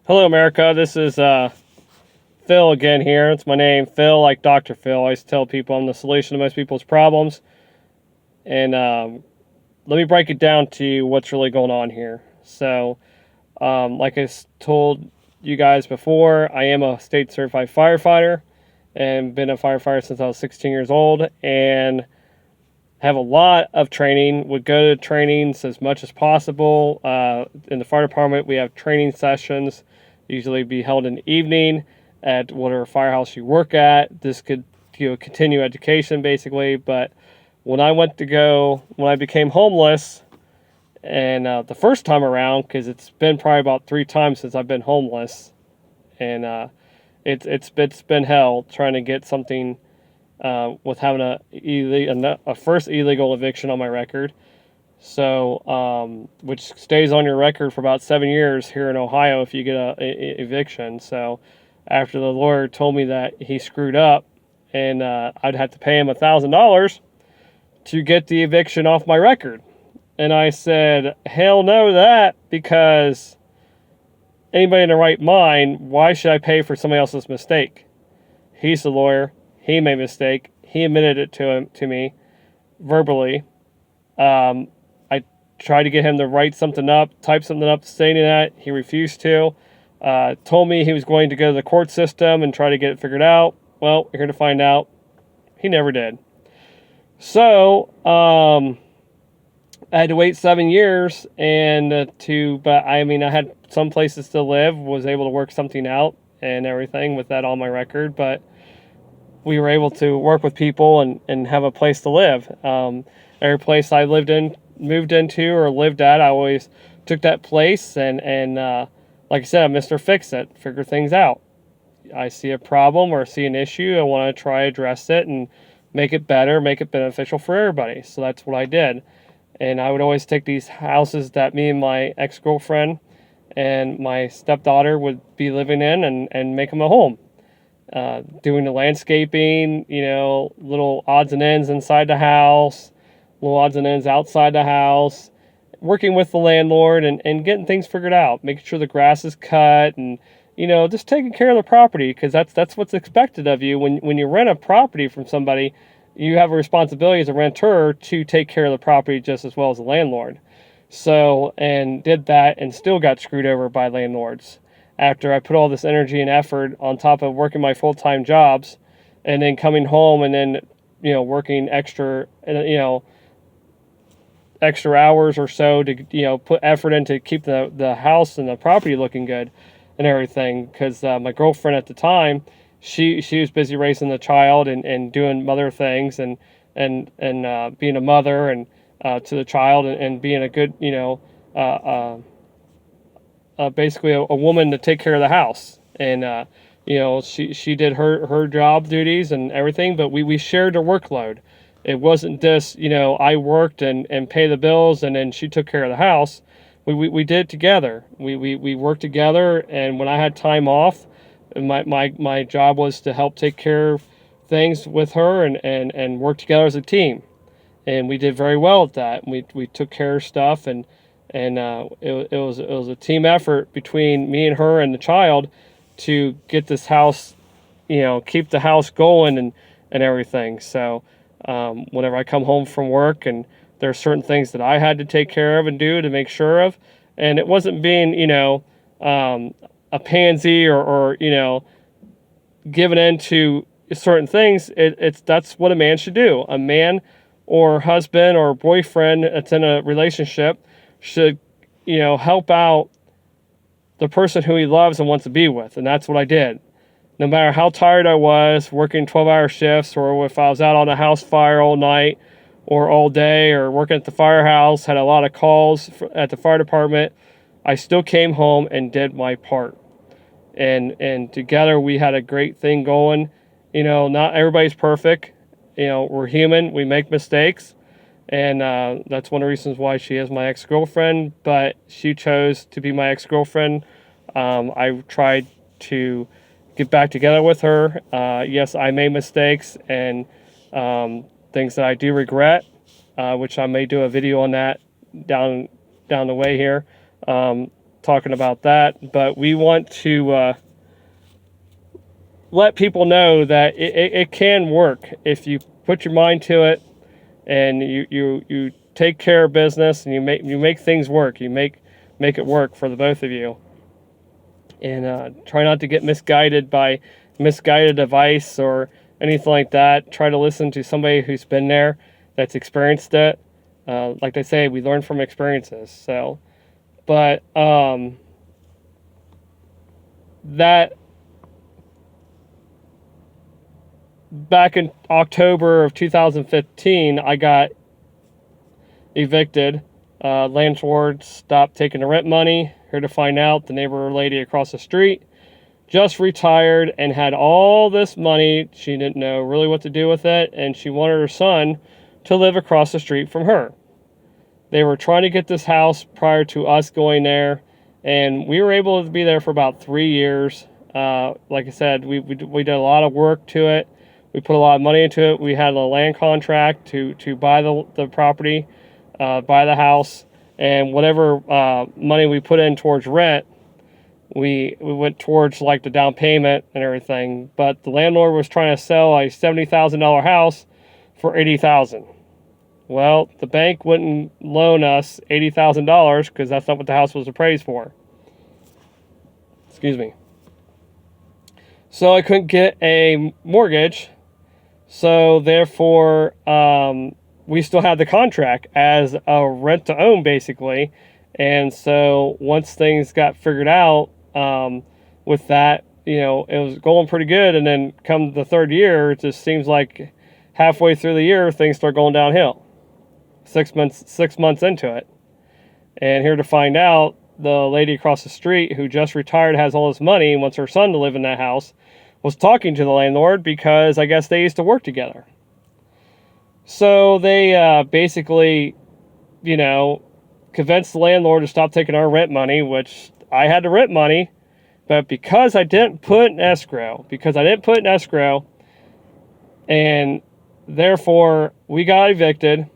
Hello, America. This is Phil again here. It's my name, Phil, like Dr. Phil. I always tell people I'm the solution to most people's problems. And let me break it down to you what's really going on here. So, like told you guys before, I am a state certified firefighter and been a firefighter since I was 16 years old and have a lot of training, would go to trainings as much as possible. In the fire department, we have training sessions, usually be held in the evening at whatever firehouse you work at. This could continue education basically, but when I became homeless, and the first time around, because it's been probably about 3 times since I've been homeless, and it's been hell trying to get something with having a first illegal eviction on my record. So, which stays on your record for about 7 years here in Ohio if you get a eviction. So, after the lawyer told me that he screwed up and I'd have to pay him $1,000 to get the eviction off my record. And I said, hell no to that, because anybody in the right mind, why should I pay for somebody else's mistake? He's the lawyer. He made a mistake. He admitted it to me verbally. I tried to get him to write something up, type something up stating that. He refused to. Told me he was going to go to the court system and try to get it figured out. Well, you're here to find out. He never did. So, I had to wait 7 years but I mean, I had some places to live, was able to work something out and everything with that on my record, but we were able to work with people and have a place to live. Every place I moved into or lived at, I always took that place and like I said, Mr. Fix It, figure things out. I see a problem or see an issue, I want to try to address it and make it better, make it beneficial for everybody. So that's what I did. And I would always take these houses that me and my ex-girlfriend and my stepdaughter would be living in and make them a home. Doing the landscaping, little odds and ends inside the house, little odds and ends outside the house, working with the landlord and getting things figured out, making sure the grass is cut and, just taking care of the property, because that's what's expected of you. When you rent a property from somebody, you have a responsibility as a renter to take care of the property just as well as the landlord. So, and did that and still got screwed over by landlords after I put all this energy and effort on top of working my full-time jobs and then coming home and then, working extra hours or so to, put effort in to keep the house and the property looking good and everything. Because my girlfriend at the time, she was busy raising the child and doing mother things and being a mother and to the child and being a good, basically a woman to take care of the house. And, she did her job duties and everything, but we shared the workload. It wasn't just, I worked and pay the bills and then she took care of the house. We did it together. We worked together, and when I had time off, my job was to help take care of things with her and work together as a team. And we did very well at that. We took care of stuff and it was a team effort between me and her and the child to get this house, keep the house going and everything. So whenever I come home from work, and there are certain things that I had to take care of and do to make sure of, and it wasn't being a pansy or giving in to certain things. That's what a man should do. A man or husband or boyfriend that's in a relationship should, help out the person who he loves and wants to be with. And that's what I did. No matter how tired I was, working 12-hour shifts, or if I was out on a house fire all night or all day, or working at the firehouse, had a lot of calls at the fire department, I still came home and did my part. And together we had a great thing going. Not everybody's perfect. We're human. We make mistakes. And that's one of the reasons why she is my ex-girlfriend, but she chose to be my ex-girlfriend. I tried to get back together with her. Yes, I made mistakes and things that I do regret, which I may do a video on that down the way here. talking about that, but we want to let people know that it can work if you put your mind to it, and you take care of business, and you make things work. You make it work for the both of you, and try not to get misguided by misguided advice or anything like that. Try to listen to somebody who's been there, that's experienced it. Like they say, we learn from experiences. So, but that back in October of 2015, I got evicted. Landlord stopped taking the rent money. Here to find out, the neighbor lady across the street just retired and had all this money. She didn't know really what to do with it, and she wanted her son to live across the street from her. They were trying to get this house prior to us going there, and we were able to be there for about 3 years. Like I said, we did a lot of work to it. We put a lot of money into it. We had a land contract to buy the property, buy the house, and whatever money we put in towards rent, we went towards like the down payment and everything. But the landlord was trying to sell a $70,000 house for $80,000. Well, the bank wouldn't loan us $80,000 because that's not what the house was appraised for. Excuse me. So I couldn't get a mortgage. So therefore, we still had the contract as a rent to own, basically. And so once things got figured out with that, it was going pretty good. And then come the third year, it just seems like halfway through the year, things start going downhill. 6 months into it. And here to find out, the lady across the street who just retired, has all this money and wants her son to live in that house, was talking to the landlord because I guess they used to work together. So they basically, convinced the landlord to stop taking our rent money, which I had the rent money, but because I didn't put in escrow, and therefore we got evicted,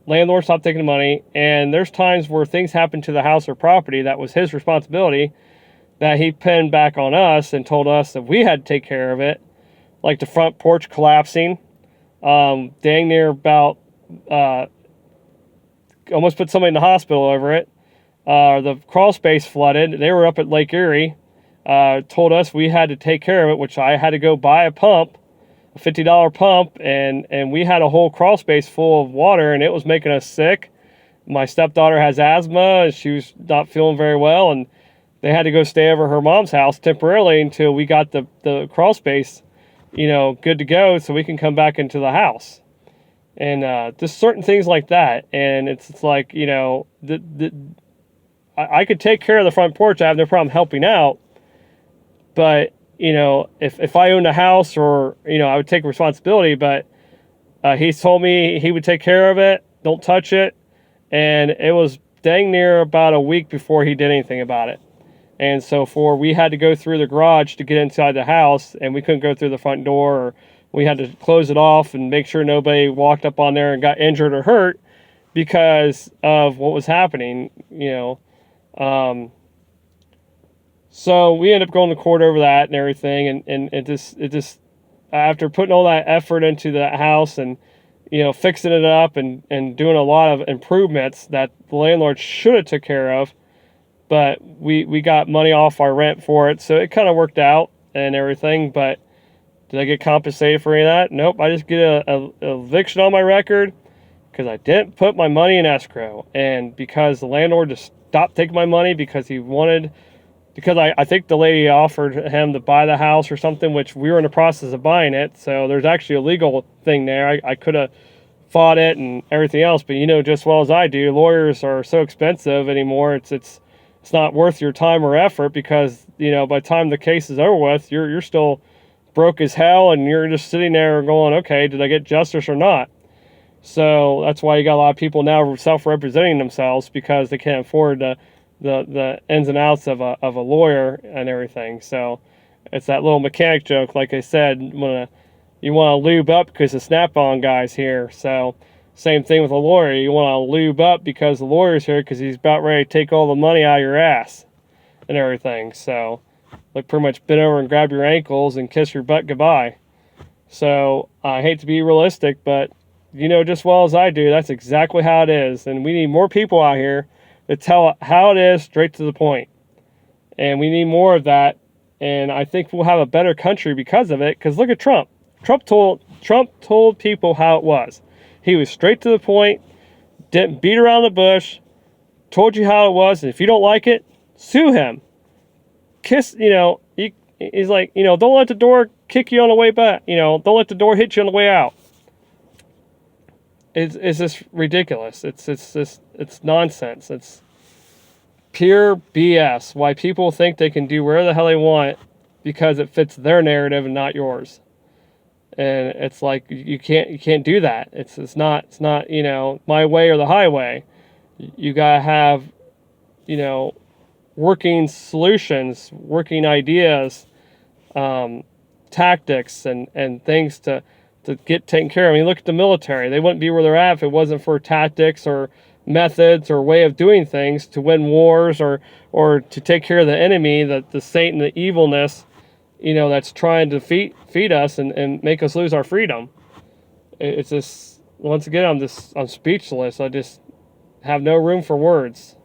landlord stopped taking the money, and there's times where things happen to the house or property that was his responsibility that he pinned back on us and told us that we had to take care of it, like the front porch collapsing, dang near about almost put somebody in the hospital over it. The crawl space flooded. They were up at Lake Erie. Told us we had to take care of it, which I had to go buy a pump, a $50 pump, and we had a whole crawl space full of water, and it was making us sick. My stepdaughter has asthma, and she was not feeling very well, and they had to go stay over her mom's house temporarily until we got the crawl space, good to go so we can come back into the house. And just certain things like that. And it's like, I could take care of the front porch. I have no problem helping out. But, if I owned a house or, I would take responsibility. But he told me he would take care of it. Don't touch it. And it was dang near about a week before he did anything about it. And so we had to go through the garage to get inside the house, and we couldn't go through the front door, or we had to close it off and make sure nobody walked up on there and got injured or hurt because of what was happening, So we ended up going to court over that and everything, and it just after putting all that effort into the house and fixing it up and doing a lot of improvements that the landlord should have took care of, but we got money off our rent for it, so it kind of worked out and everything. But did I get compensated for any of that? Nope. I just get a eviction on my record because I didn't put my money in escrow, and because the landlord just stopped taking my money because I think the lady offered him to buy the house or something, which we were in the process of buying it. So there's actually a legal thing there. I could have fought it and everything else, but just as well as I do, lawyers are so expensive anymore. It's not worth your time or effort because by the time the case is over with, you're still broke as hell, and you're just sitting there going, okay, did I get justice or not? So that's why you got a lot of people now self-representing themselves because they can't afford the ins and outs of a lawyer and everything. So it's that little mechanic joke, like I said, you want to lube up because the Snap-on guy's here. So Same thing with a lawyer. You want to lube up because the lawyer's here because he's about ready to take all the money out of your ass and everything. So, like, pretty much bend over and grab your ankles and kiss your butt goodbye. So, I hate to be realistic, but you know just well as I do, that's exactly how it is. And we need more people out here to tell how it is straight to the point. And we need more of that. And I think we'll have a better country because of it. Because look at Trump. Trump told people how it was. He was straight to the point, didn't beat around the bush, told you how it was. And if you don't like it, sue him. He's like, don't let the door kick you on the way back. Don't let the door hit you on the way out. It's just ridiculous. It's nonsense. It's pure BS. Why people think they can do whatever the hell they want because it fits their narrative and not yours. And it's like you can't do that. It's not my way or the highway. You gotta have working solutions, working ideas, tactics, and things to get taken care of. I mean, look at the military. They wouldn't be where they're at if it wasn't for tactics or methods or way of doing things to win wars or to take care of the enemy, the Satan, the evilness, that's trying to feed us and make us lose our freedom. It's just, once again, I'm speechless. I just have no room for words.